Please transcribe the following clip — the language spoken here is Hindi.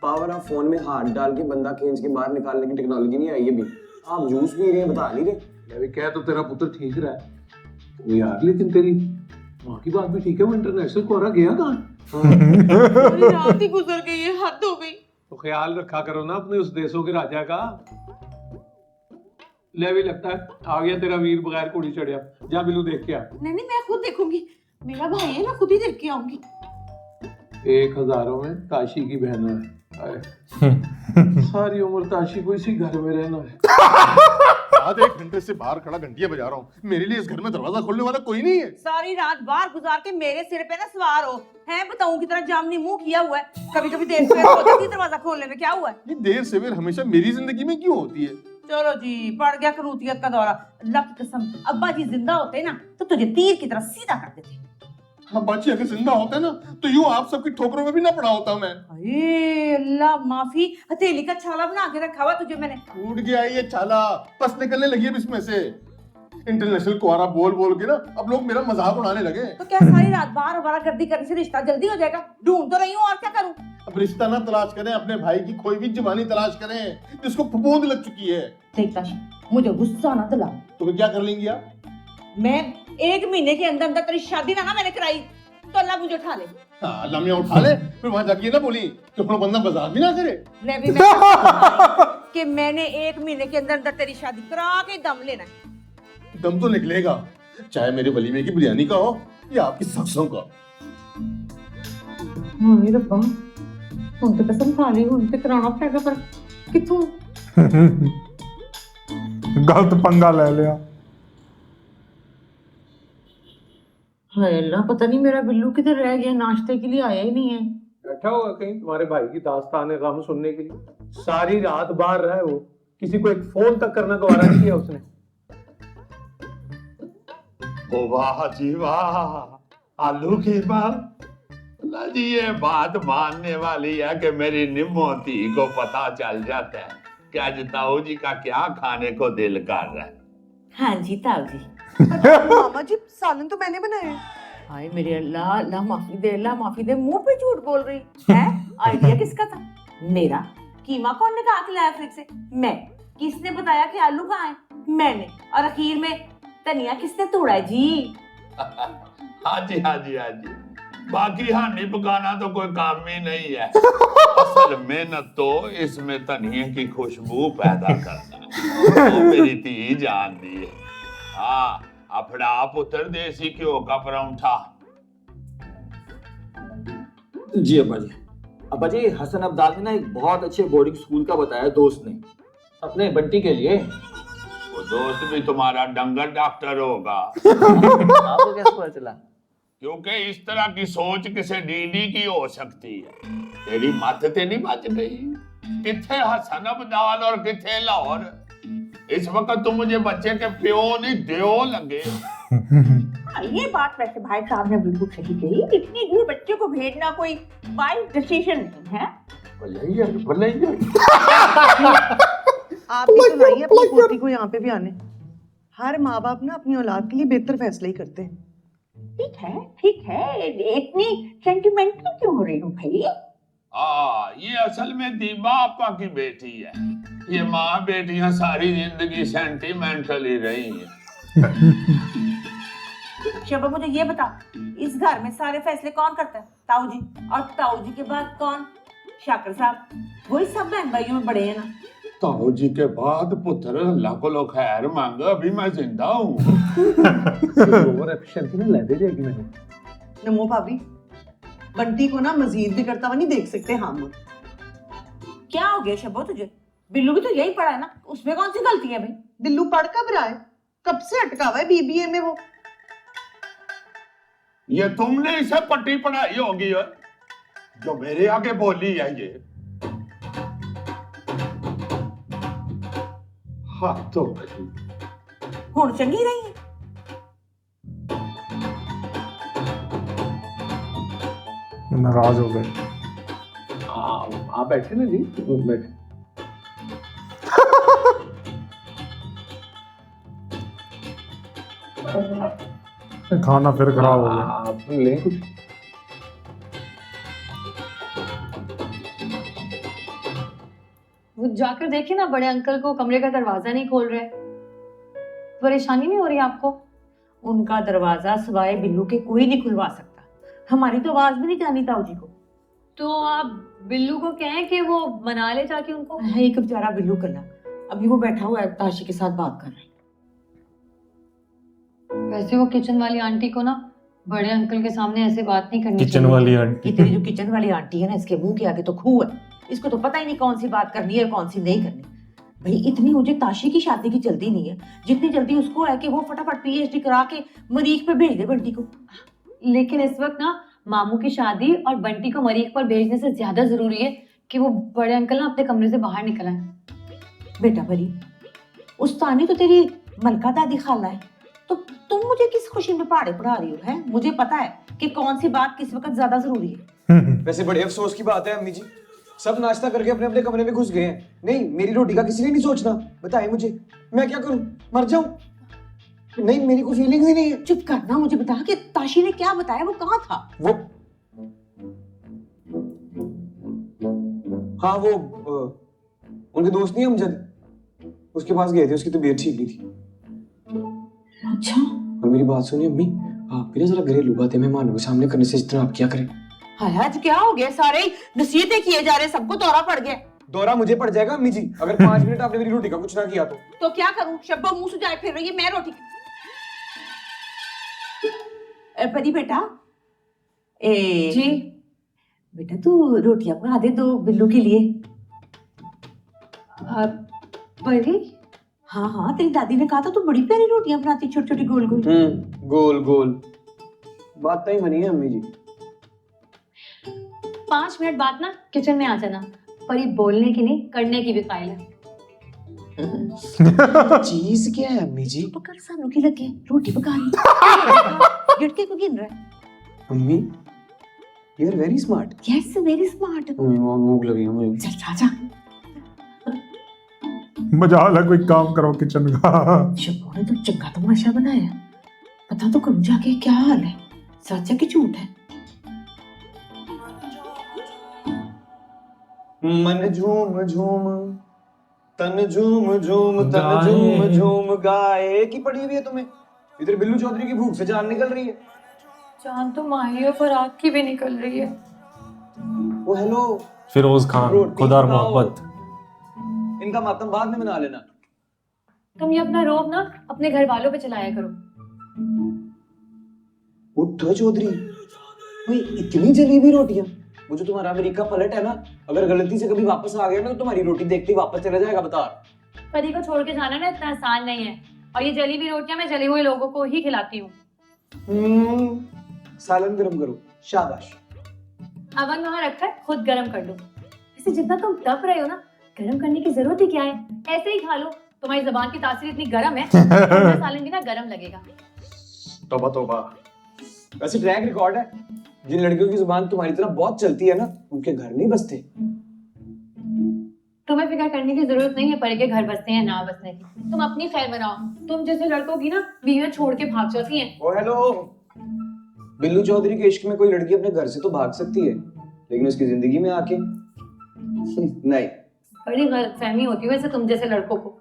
पावर ऑफ फोन में हाथ डाल के बंदा खींच के बाहर निकालने की टेक्नोलॉजी नहीं आई अभी। आप जूस पी रहे हैं, बता नहीं रहे। मैं भी कह तो तेरा पुत्र ठीक रहा है वो यार, लेकिन तेरी माँ की बात भी ठीक है, वो इंटरनेशनल कोरा गया कहाँ? अरे रात ही गुजर गई है, हद हो गई। तो ख्याल रखा करो ना अपने उस देशों के राजा का। ले भी लगता है आ गया तेरा वीर बगैर घोड़ी चढ़िया। जा बिल्लू देख के आ। नहीं नहीं, मैं खुद देखूंगी, मेरा भाई है, मैं खुद ही देख के आऊंगी। 1000 में ताशी की बहना है। सारी उम्र ताशी को इसी घर में रहना है। आज 1 घंटे से बाहर खड़ा घंटियां बजा रहा हूँ, मेरे लिए इस घर में दरवाजा खोलने वाला कोई नहीं है। सारी रात बाहर गुजार के मेरे सिर पे ना सवार हो हैं, बताऊं कितना जामनी मुंह किया हुआ है। कभी कभी देर से हो जाती है दरवाजा खोलने में, क्या हुआ है? ये देर सवेर हमेशा मेरी जिंदगी में क्यों होती है? चलो जी, पड़ गया करूतियत का दौरा। अल्लाह की कसम, अब्बा जी जिंदा होते ना तो तुझे तीर की तरह सीधा कर देते। हाँ बाची, अगर जिंदा होता ना तो यूं आप सबकी ठोकरों में भी ना पड़ा होता मैं। अरे अल्लाह माफी, हथेली का छाला बना के रखा हुआ तुझे मैंने। टूट गया ये छाला, पस निकलने लगी है इसमें से। इंटरनेशनल कुआरा बोल बोल के ना अब लोग मेरा मजाक उड़ाने लगे। तो क्या सारी रात बार बार गर्दी करने से रिश्ता जल्दी हो जाएगा? ढूंढ तो रही हूँ, और क्या करूँ? अब रिश्ता ना तलाश करें, अपने भाई की खोई हुई जवानी तलाश करें जिसको फफूंद लग चुकी है। देख ताशी, मुझे गुस्सा ना दिला। तो फिर क्या कर लेंगी आप? मैं 1 महीने के अंदर अंदर तेरी शादी ना मैंने कराई तो अल्लाह मुझे उठा ले। हाँ, लम्बियां उठा ले, फिर वहां जाके ना बोली कि अपना बंदा बाजार भी ना करे। ले भी मैं कि मैंने 1 महीने के अंदर अंदर तेरी शादी करा के दम लेना है। दम तो निकलेगा, चाहे मेरे वलीमे की बिरयानी का हो या आपकी सरसों का। हाय रब्बा, ਹੁਣ ਤੇ ਕਸਮ ਖਾ ਲਈ, ਹੁਣ ਤੇ ਕਰਾਉਣਾ ਪੈਗਾ, ਪਰ ਕਿੱਥੋਂ? गलत पंगा ले लिया। हाय अल्लाह, पता नहीं मेरा बिल्लू किधर रह गया, नाश्ते के लिए आया ही नहीं है। बैठा होगा कहीं तुम्हारे भाई की दास्तान गम सुनने के लिए। सारी रात बाहर रहा है वो, किसी को एक फोन तक करना गवारा नहीं किया उसने। ओ वाह जी वाह, आलू की बात। अल्लाह जी, ये बात मानने वाली है कि मेरी निम्मोती को पता चल जाता है कि आज ताऊ जी का क्या खाने को दिल कर रहा है। हाँ जी ताऊ जी। मामा जी, सालन तो मैंने बनाया है। हाय मेरे अल्लाह, अल्लाह माफी दे, अल्लाह माफी दे, मुंह पे झूठ बोल रही है। आइडिया किसका था? मेरा। कीमा कौन निकाल के लाया फ्रिज से? मैं। किसने बताया कि आलू कहाँ है? मैंने। और आखिर में धनिया किसने तोड़ा है जी? हाँ जी हाँ जी हाँ जी, बाकी हानि पकाना तो कोई काम ही नहीं है। असल मेहनत तो इसमें धनिए की खुशबू पैदा करना है, वो मेरी धी जानती है। हाँ, अपना पुत्र देसी घ्यो का परांठा। जी अब्बा जी। अब्बा जी, हसन अब्दाल ने ना एक बहुत अच्छे बोर्डिंग स्कूल का बताया दोस्त ने, अपने बंटी के लिए। वो दोस्त भी तुम्हारा डंगर डॉक्टर होगा। आपको कैसे पता चला? क्योंकि इस तरह की सोच किसी डीडी की हो सकती है। तेरी मत ते नहीं बच गई। किथे हसन अब्दाल और किथे लाहौर। इस वक्त तुम मुझे बच्चे के प्यो नहीं देओ लगे। ये बात वैसे भाई साहब ने बिल्कुल सही कही। इतनी दूर बच्चे को भेजना कोई वाइज डिसीजन नहीं है। भलैया आप भी सुनाइए अपनी पोती को यहाँ पे भी आने। हर माँ बाप ना अपनी औलाद के लिए बेहतर फैसले ही करते हैं। ठीक है ठीक है, इतनी सेंटिमेंटल क्यों हो रही हो भाई? ये असल में दीबा आपा की बेटी है। ये माँ बेटियां सारी जिंदगी सेंटिमेंटल ही रही हैं। शबा, मुझे ये बता, इस घर में सारे फैसले कौन करता है? ताऊ जी। और ताऊ जी के बाद कौन? शाकर साहब। वही सब बहन भाइयों में बड़े हैं ना। ताऊ जी के बाद पुत्र, अल्लाह को लो खैर मांग, अभी मैं जिंदा हूँ। ओवर एफिशिएंसी ना ले दे जाएगी मैंने। नमो भाभी, बंटी को ना मजीद भी करता हुआ नहीं देख सकते हम। क्या हो गया शबो तुझे? बिल्लू भी तो यही पढ़ा है ना, उसमें कौन सी गलती है भाई? बिल्लू पढ़ कब रहा है? कब से अटका हुआ है बीबीए में वो। ये तुमने इसे पट्टी पढ़ाई होगी है जो मेरे आगे बोली है ये। हाँ तो हुण चंगी रही है। नाराज हो गए। आप बैठे ना जी, बैठे। खाना फिर खराब हो गया। आप लें कुछ। वो जाकर देखिए ना, बड़े अंकल को कमरे का दरवाजा नहीं खोल रहे। परेशानी नहीं हो रही आपको? उनका दरवाजा सिवाय बिल्लू के कोई नहीं खुलवा सकता। हमारी तो आवाज भी नहीं जानी ताऊ जी को। तो आप बिल्लू को कहें कि वो मना ले जाके उनको। है एक बेचारा बिल्लू कल्ला, अभी वो बैठा हुआ है ताशी के साथ बात कर रहा है। वैसे वो किचन वाली आंटी को ना बड़े अंकल के सामने ऐसे बात नहीं करनी किचन वाली आंटी। इतनी जो किचन वाली आंटी है ना, इसके मुंह के आगे तो खूह है। इसको तो पता ही नहीं कौन सी बात करनी है कौन सी नहीं करनी। भाई इतनी मुझे ताशी की शादी की जल्दी नहीं है जितनी जल्दी उसको है कि वो फटाफट पीएचडी करा के मरीख पे भेज दे बंटी को। लेकिन इस वक्त ना मामू की शादी और बंटी को मरीख पर भेजने से ज्यादा जरूरी है कि वो बड़े अंकल ना अपने कमरे से बाहर निकल आए। बेटा परी, उस्तानी तो तेरी मलका दादी खाला है, तो तुम मुझे किस खुशी में पहाड़े पढ़ा रही हो? है मुझे पता है कि कौन सी बात किस वक्त ज्यादा जरूरी है। वैसे बड़े अफसोस की बात है अम्मी जी, सब नाश्ता करके अपने अपने कमरे में घुस गए हैं। नहीं, मेरी रोटी का किसी ने नहीं सोचना। बताएं मुझे, मैं क्या करूं? मर जाऊं? नहीं, मेरी कोई फीलिंग ही नहीं है। चुप करना, मुझे बता कि ताशी ने क्या बताया, वो कहाँ था? वो हाँ, वो उनके दोस्त नहीं अमजद, उसके पास गए थे। उसकी तबीयत ठीक नहीं थी। अच्छा, और मेरी बात सुनिए अम्मी, आप भी ना जरा घरेलू बातें मेहमानों के सामने करने से जितना आप क्या करें। हाय आज क्या हो गया? सारे ही नसीहतें किए जा रहे, सबको दौरा पड़ गया। दौरा मुझे पड़ जाएगा अम्मी जी अगर 5 मिनट आपने मेरी रोटी का कुछ ना किया तो क्या करूं? शब्बा मुंह सुजाए फिर रही है, मैं रोटी परी बेटा। जी बेटा तू रोटियां बना दे 2 बिल्लू के लिए। परी? हाँ हाँ, तेरी दादी ने कहा था तू बड़ी प्यारी रोटियां बनाती, छोटी छोटी गोल गोल। गोल गोल बात ही बनी है अम्मी जी। 5 मिनट बाद ना किचन में आ जाना। परी बोलने की नहीं करने की भी कायल है। चीज क्या है अम्मी जी? पकड़ सानू की लगे रोटी पका रही। गिटके को गिन रहा है। अम्मी you are very smart. Yes very smart. भूख लगी है मुझे। चल आजा। मजा आला, कोई काम करो किचन का। शब्बा ने तो चंगा तमाशा बनाया। पता तो कब जाके क्या हाल है, सच है कि झूठ है? मन झूम झूम तन झूम झूम तन झूम झूम गाए की पड़ी हुई है तुम्हें। इधर बिल्लू चौधरी की भूख से जान निकल रही है। जान तो माही और आग की भी निकल रही है। ओ हेलो फिरोज खान, खुदा और मोहब्बत। इनका मातम बाद में मना लेना। तुम ये अपना रोब ना अपने घर वालों पे चलाया करो। उठो चौधरी, भाई इतनी जली हुई रोटियां। वो जो तुम्हारा अमेरिका पलट है ना, अगर गलती से कभी वापस आ गया ना तो तुम्हारी रोटी देखते ही वापस चला जाएगा। बता, परी को छोड़ के जाना ना इतना आसान नहीं है। और ये जली हुई रोटियां मैं जले हुए लोगों को ही खिलाती हूँ। सालन गरम करो। शाबाश। अवन वहां रखा है, खुद गरम कर लो। इसे जितना तुम तप रहे हो ना, गरम करने की जरूरत ही क्या है? ऐसे ही खा लो। तुम्हारी जबान की तासीर इतनी गरम है, सालन भी ना गरम लगेगा। तौबा तौबा। वैसे ट्रैक रिकॉर्ड है, जिन लड़कियों की जुबान तुम्हारी तरह बहुत चलती है ना, उनके घर नहीं बसते। तुम्हें फिक्र करने की जरूरत नहीं है परी के घर बसते हैं ना बसने की। तुम अपनी खैर बनाओ। तुम जैसे लड़कों की ना बीवियां छोड़ के भाग जाती हैं। ओ हेलो, बिल्लू चौधरी के इश्क में कोई लड़की अपने घर से तो भाग सकती है, लेकिन उसकी जिंदगी में आके नहीं। बड़ी गलतफहमी होती है वैसे तुम जैसे लड़कों को।